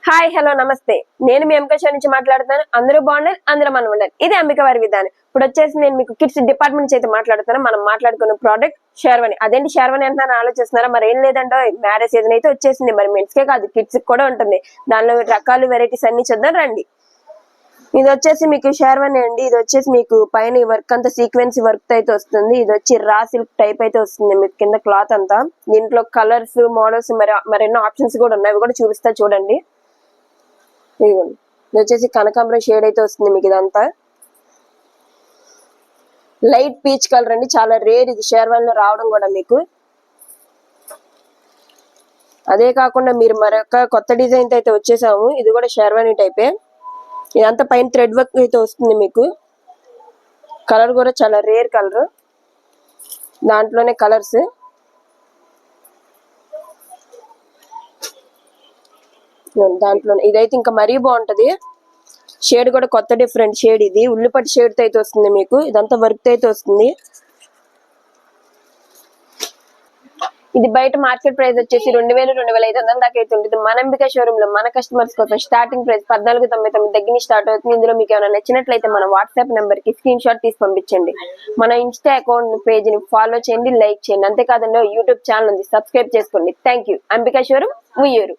Hi hello నమస్తే నేను మీ ఎంక show నుంచి మాట్లాడుతాను. అందరూ బాగుండాలి, అందరూ మనం ఉండాలి. ఇది అంబిక వారి విధానం. ఇప్పుడు వచ్చేసి నేను మీకు కిడ్స్ డిపార్ట్మెంట్ నుంచి అయితే మాట్లాడుతాను. మనం మాట్లాడుకున్న ప్రోడక్ట్ షేర్వాణి. అదేంటి షేర్వాణి అంటున్నాను ఆలోచిస్తున్నారా? మరి ఏం లేదంటే మ్యారేజ్ సీజన్ అయితే వచ్చేసింది. మరి మెన్స్ కే కాదు కిడ్స్ కూడా ఉంటుంది. దానిలో రకాలు వెరైటీస్ అన్ని చూద్దాం రండి. ఇది వచ్చేసి మీకు షేర్వాణి అండి. ఇది వచ్చేసి మీకు పైన ఈ వర్క్ అంతా సీక్వెన్స్ వర్క్ అయితే వస్తుంది. ఇది వచ్చి రా సిల్క్ టైప్ అయితే వస్తుంది మీకు కింద క్లాత్ అంతా. దీంట్లో కలర్స్ మోడల్స్ మరెన్నో ఆప్షన్స్ కూడా ఉన్నాయి. అవి కూడా చూపిస్తా చూడండి. ఇదిగోండి, ఇది వచ్చేసి కనకాంబరం షేడ్ అయితే వస్తుంది మీకు. ఇదంతా లైట్ పీచ్ కలర్ అండి, చాలా రేర్ ఇది షేర్వాణిలో రావడం కూడా మీకు. అదే కాకుండా మీరు మరొక కొత్త డిజైన్ అయితే వచ్చేసాము. ఇది కూడా షేర్వాణి టైపే. ఇదంతా పైన థ్రెడ్ వర్క్ అయితే వస్తుంది మీకు. కలర్ కూడా చాలా రేర్ కలర్, దాంట్లోనే కలర్స్. దాంట్లో ఇదైతే ఇంకా మరీ బాగుంటది. షేడ్ కూడా కొత్త డిఫరెంట్ షేడ్. ఇది ఉల్లిపట్టి షేడ్ తో అయితే వస్తుంది మీకు. ఇదంతా వర్క్ అయితే వస్తుంది. ఇది బయట మార్కెట్ ప్రైస్ వచ్చేసి 2000-2500 దాకా అయితే ఉంటుంది. మన అంబిక షోరూమ్ లో మన కస్టమర్స్ కోసం స్టార్టింగ్ ప్రైస్ 1499 దగ్గర స్టార్ట్ అవుతుంది. ఇందులో మీకు ఏమైనా నచ్చినట్లయితే మన వాట్సాప్ నెంబర్ కి స్క్రీన్ షాట్ తీసి పంపించండి. మన ఇన్స్టా అకౌంట్ పేజ్ ని ఫాలో చేయండి, లైక్ చేయండి. అంతేకాదండి యూట్యూబ్ ఛానల్ ఉంది, సబ్స్క్రైబ్ చేసుకోండి. Thank you. Ambika showroom Uyyuru.